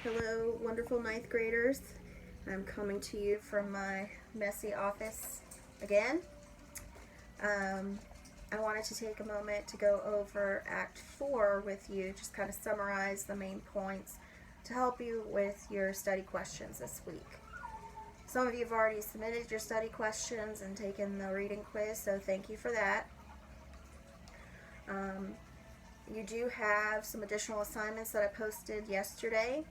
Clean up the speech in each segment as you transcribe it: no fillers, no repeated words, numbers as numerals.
Hello, wonderful ninth graders. I'm coming to you from my messy office again. Um, I wanted to take a moment to go over Act 4 with you, just kind of summarize the main points to help you with your study questions this week. Some of you have already submitted your study questions and taken the reading quiz, so thank you for that. You do have some additional assignments that I posted yesterday.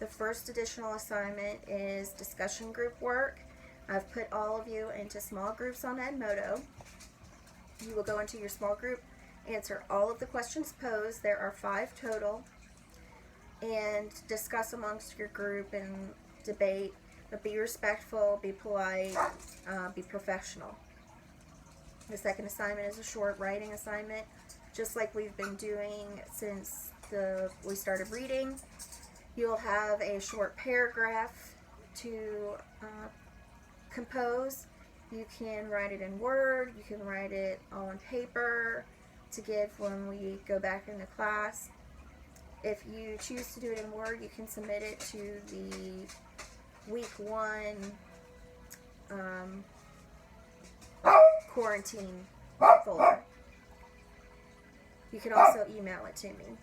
The first additional assignment is discussion group work. I've put all of you into small groups on Edmodo. You will go into your small group, answer all of the questions posed. There are 5 total, and discuss amongst your group and debate. But be respectful, be polite, be professional. The second assignment is a short writing assignment, just like we've been doing since we started reading. You'll have a short paragraph to compose. You can write it in Word, you can write it on paper to give when we go back into class. If you choose to do it in Word, you can submit it to the week 1 quarantine folder. You can also email it to me.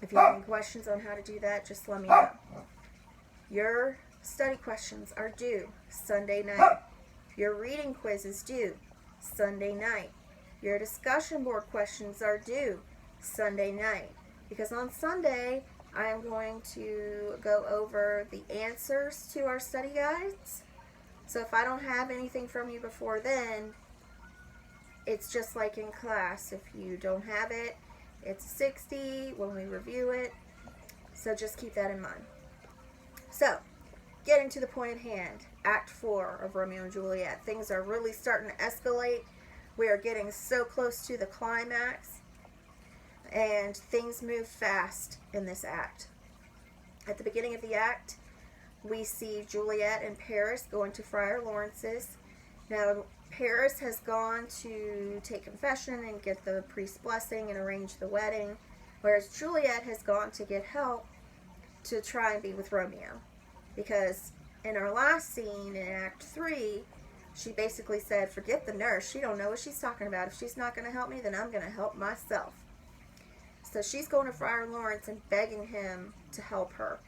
If you have any questions on how to do that, just let me know. Your study questions are due Sunday night. Your reading quiz is due Sunday night. Your discussion board questions are due Sunday night. Because on Sunday, I am going to go over the answers to our study guides. So if I don't have anything from you before then, it's just like in class. If you don't have it, it's 60 when we review it. So just keep that in mind. So, getting to the point at hand, Act 4 of Romeo and Juliet. Things are really starting to escalate. We are getting so close to the climax, and things move fast in this act. At the beginning of the act, we see Juliet and Paris going to Friar Lawrence's. Now, Paris has gone to take confession and get the priest's blessing and arrange the wedding, whereas Juliet has gone to get help to try and be with Romeo. Because in our last scene in Act 3, she basically said, forget the nurse, she don't know what she's talking about. If she's not going to help me, then I'm going to help myself. So she's going to Friar Lawrence and begging him to help her.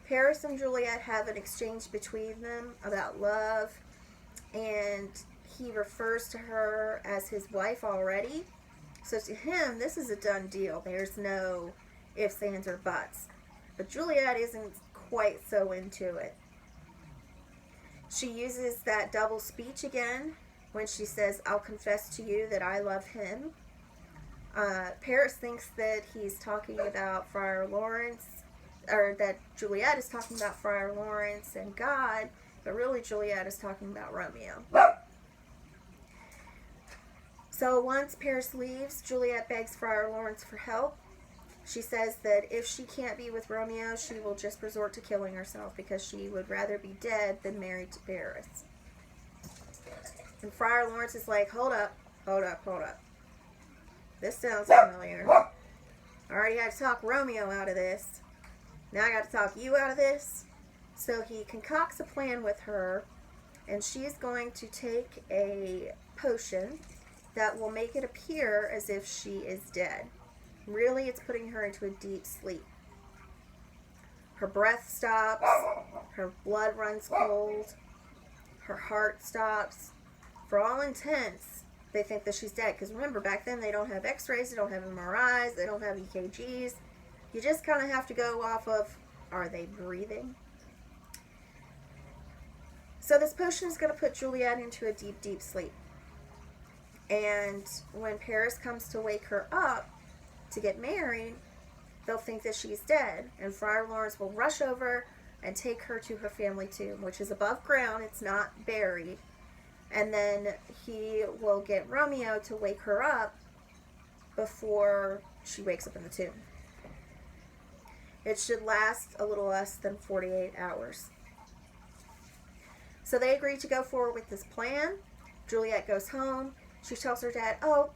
Paris and Juliet have an exchange between them about love, and he refers to her as his wife already. So to him, this is a done deal. There's no ifs, ands, or buts. But Juliet isn't quite so into it. She uses that double speech again when she says, I'll confess to you that I love him. Paris thinks that he's talking about Friar Lawrence, or that Juliet is talking about Friar Lawrence and God, but really Juliet is talking about Romeo. So once Paris leaves, Juliet begs Friar Lawrence for help. She says that if she can't be with Romeo, she will just resort to killing herself because she would rather be dead than married to Paris. And Friar Lawrence is like, hold up. This sounds familiar. I already had to talk Romeo out of this. Now I got to talk you out of this. So he concocts a plan with her, and she's going to take a potion that will make it appear as if she is dead. Really, it's putting her into a deep sleep. Her breath stops, her blood runs cold, her heart stops. For all intents, they think that she's dead. Because remember, back then they don't have x-rays, they don't have MRIs, they don't have EKGs. You just kind of have to go off of, are they breathing? So this potion is going to put Juliet into a deep, deep sleep. And when Paris comes to wake her up to get married, they'll think that she's dead. And Friar Lawrence will rush over and take her to her family tomb, which is above ground. It's not buried. And then he will get Romeo to wake her up before she wakes up in the tomb. It should last a little less than 48 hours. So they agree to go forward with this plan. Juliet goes home. She tells her dad, oh,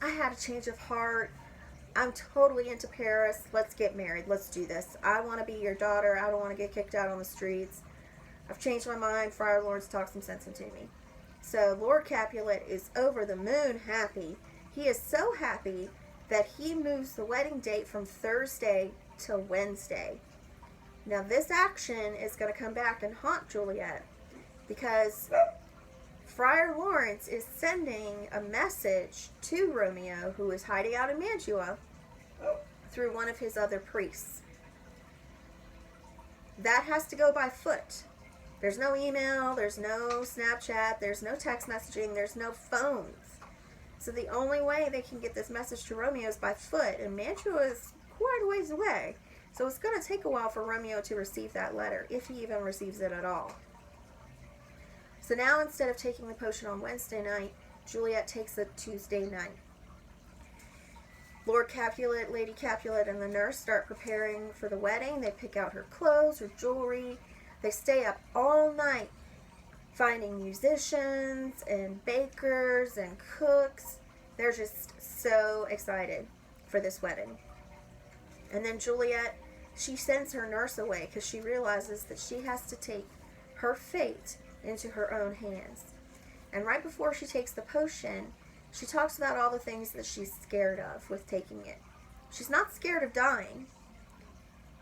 I had a change of heart. I'm totally into Paris. Let's get married. Let's do this. I want to be your daughter. I don't want to get kicked out on the streets. I've changed my mind. Friar Lawrence talked some sense into me. So Lord Capulet is over the moon happy. He is so happy that he moves the wedding date from Thursday to Wednesday. Now this action is going to come back and haunt Juliet because Friar Lawrence is sending a message to Romeo, who is hiding out in Mantua, through one of his other priests. That has to go by foot. There's no email, there's no Snapchat, there's no text messaging, there's no phones. So the only way they can get this message to Romeo is by foot, and Mantua is quite a ways away. So it's going to take a while for Romeo to receive that letter, if he even receives it at all. So now instead of taking the potion on Wednesday night, Juliet takes it Tuesday night. Lord Capulet, Lady Capulet, and the nurse start preparing for the wedding. They pick out her clothes, her jewelry. They stay up all night finding musicians and bakers and cooks. They're just so excited for this wedding. And then Juliet, she sends her nurse away because she realizes that she has to take her fate into her own hands. And right before she takes the potion, she talks about all the things that she's scared of with taking it. She's not scared of dying.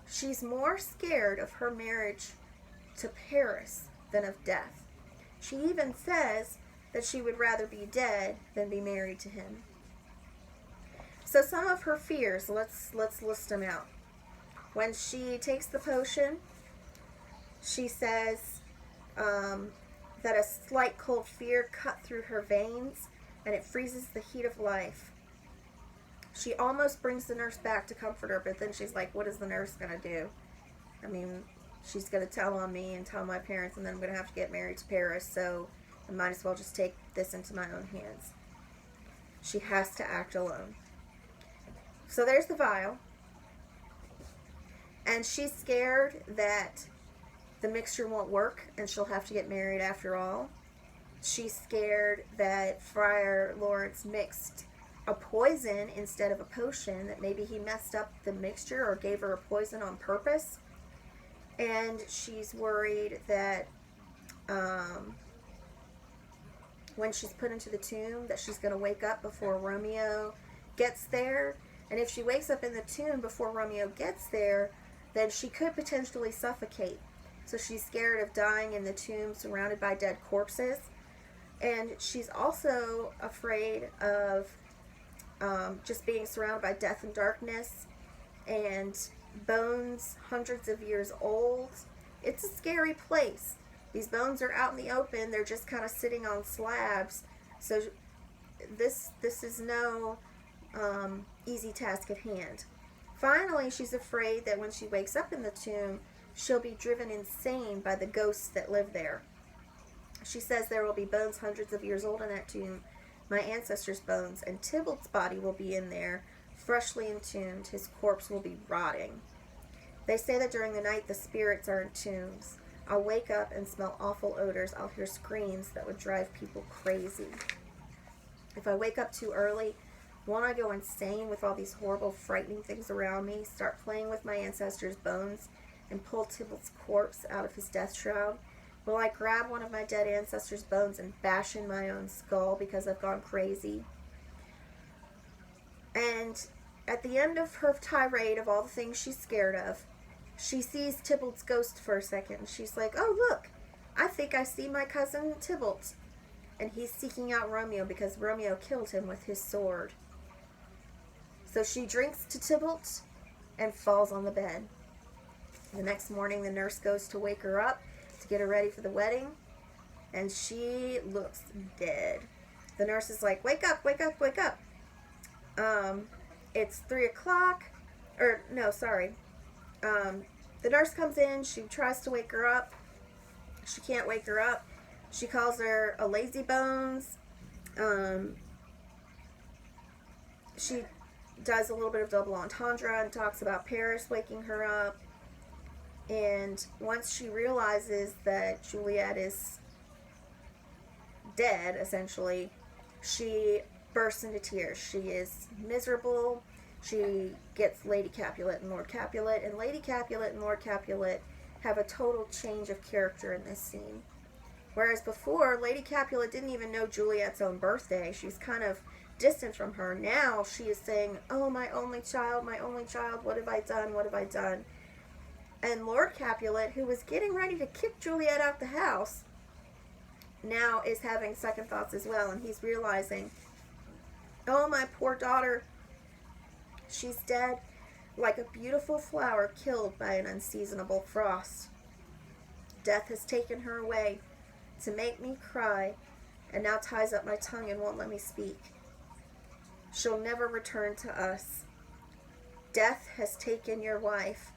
She's more scared of her marriage to Paris than of death. She even says that she would rather be dead than be married to him. So some of her fears, let's list them out. When she takes the potion, she says that a slight cold fear cut through her veins and it freezes the heat of life. She almost brings the nurse back to comfort her, but then she's like, what is the nurse going to do? I mean, she's going to tell on me and tell my parents, and then I'm going to have to get married to Paris, so I might as well just take this into my own hands. She has to act alone. So there's the vial. And she's scared that the mixture won't work and she'll have to get married after all. She's scared that Friar Lawrence mixed a poison instead of a potion, that maybe he messed up the mixture or gave her a poison on purpose. And she's worried that when she's put into the tomb that she's going to wake up before Romeo gets there. And if she wakes up in the tomb before Romeo gets there, then she could potentially suffocate. So she's scared of dying in the tomb surrounded by dead corpses. And she's also afraid of just being surrounded by death and darkness and bones hundreds of years old. It's a scary place. These bones are out in the open. They're just kind of sitting on slabs. So this is no easy task at hand. Finally, she's afraid that when she wakes up in the tomb, she'll be driven insane by the ghosts that live there. She says there will be bones hundreds of years old in that tomb, my ancestors' bones, and Tybalt's body will be in there, freshly entombed. His corpse will be rotting. They say that during the night the spirits are in tombs. I'll wake up and smell awful odors. I'll hear screams that would drive people crazy. If I wake up too early, won't I go insane with all these horrible, frightening things around me, start playing with my ancestors' bones, and pull Tybalt's corpse out of his death shroud? Will I grab one of my dead ancestors' bones and bash in my own skull because I've gone crazy? And at the end of her tirade of all the things she's scared of, she sees Tybalt's ghost for a second. She's like, oh, look, I think I see my cousin Tybalt. And he's seeking out Romeo because Romeo killed him with his sword. So she drinks to Tybalt and falls on the bed. The next morning, the nurse goes to wake her up to get her ready for the wedding, and she looks dead. The nurse is like, wake up, wake up, wake up. It's 3 o'clock, or no, sorry. The nurse comes in, she tries to wake her up. She can't wake her up. She calls her a lazy bones. She does a little bit of double entendre and talks about Paris waking her up. And once she realizes that Juliet is dead, essentially, she bursts into tears. She is miserable. she gets Lady Capulet and Lord Capulet, and Lady Capulet and Lord Capulet have a total change of character in this scene. Whereas before, Lady Capulet didn't even know Juliet's own birthday. She's kind of distant from her. Now she is saying, oh, my only child, what have I done, what have I done? And Lord Capulet, who was getting ready to kick Juliet out the house, now is having second thoughts as well, and he's realizing, oh, my poor daughter, she's dead like a beautiful flower killed by an unseasonable frost. Death has taken her away to make me cry, and now ties up my tongue and won't let me speak. She'll never return to us. Death has taken your wife.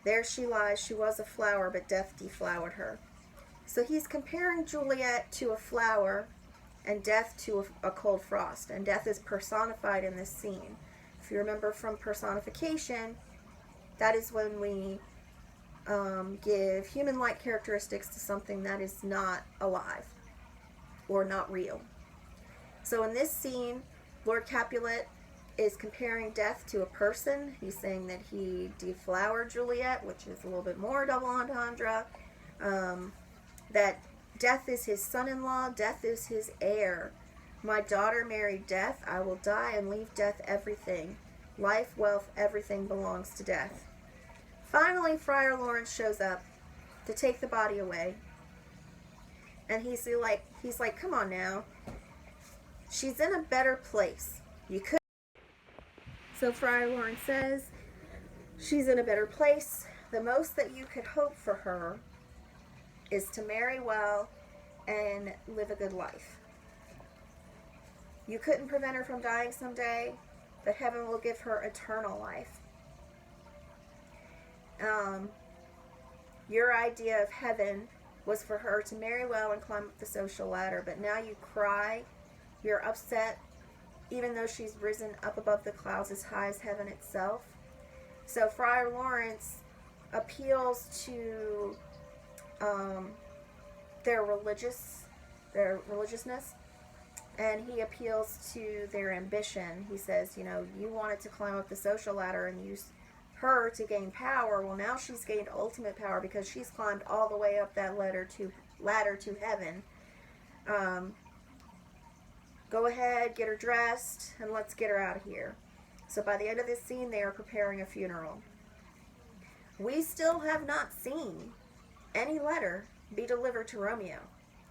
There she lies. She was a flower, but death deflowered her. So he's comparing Juliet to a flower and death to a cold frost. And death is personified in this scene. If you remember from personification, that is when we give human-like characteristics to something that is not alive or not real. So in this scene, Lord Capulet is comparing death to a person. He's saying that he deflowered Juliet, which is a little bit more double entendre. That death is his son-in-law, death is his heir. My daughter married death. I will die and leave death everything. Life, wealth, everything belongs to death. Finally, Friar Lawrence shows up to take the body away. And he's like, come on now. She's in a better place. You could. So Friar Lawrence says, she's in a better place. The most that you could hope for her is to marry well and live a good life. You couldn't prevent her from dying someday, but heaven will give her eternal life. Your idea of heaven was for her to marry well and climb up the social ladder, but now you cry, you're upset, even though she's risen up above the clouds as high as heaven itself. So Friar Lawrence appeals to their religiousness, and he appeals to their ambition. He says, you know, you wanted to climb up the social ladder and use her to gain power. Well, now she's gained ultimate power because she's climbed all the way up that ladder to heaven. Go ahead, get her dressed, and let's get her out of here. So by the end of this scene, they are preparing a funeral. We still have not seen any letter be delivered to Romeo.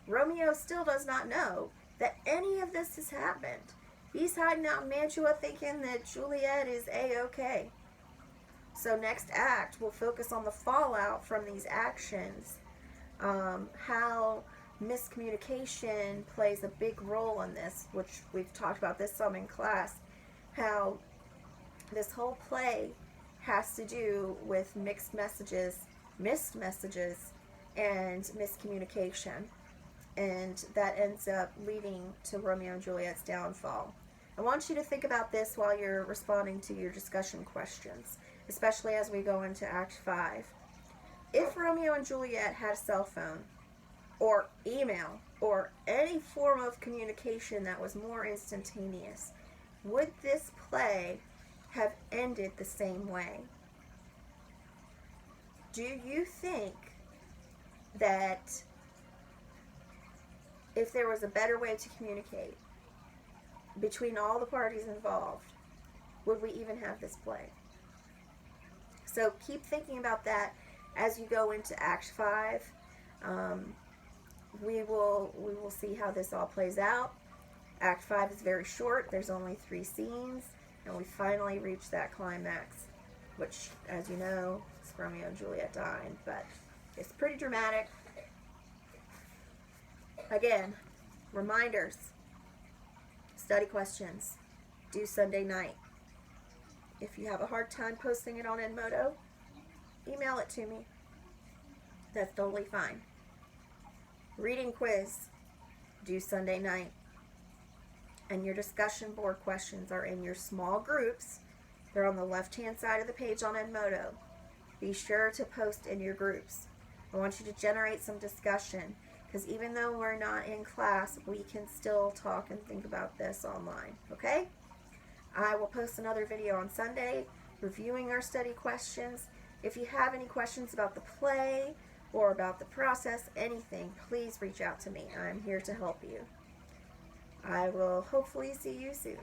Romeo still does not know that any of this has happened. He's hiding out in Mantua thinking that Juliet is A-okay. So next act will focus on the fallout from these actions, how miscommunication plays a big role in this, which we've talked about this some in class, how this whole play has to do with mixed messages, missed messages, and miscommunication. And that ends up leading to Romeo and Juliet's downfall. I want you to think about this while you're responding to your discussion questions, especially as we go into Act 5. If Romeo and Juliet had a cell phone, or email, or any form of communication that was more instantaneous, would this play have ended the same way? Do you think that if there was a better way to communicate between all the parties involved, would we even have this play? So keep thinking about that as you go into Act 5. We will see how this all plays out. Act 5 is very short. There's only 3 scenes, and we finally reach that climax, which, as you know, is Romeo and Juliet dying, but it's pretty dramatic. Again, reminders, study questions, due Sunday night. If you have a hard time posting it on Edmodo, email it to me. That's totally fine. Reading quiz, due Sunday night. And your discussion board questions are in your small groups. They're on the left-hand side of the page on Edmodo. Be sure to post in your groups. I want you to generate some discussion, because even though we're not in class, we can still talk and think about this online, okay? I will post another video on Sunday reviewing our study questions. If you have any questions about the play or about the process, anything, please reach out to me. I'm here to help you. I will hopefully see you soon.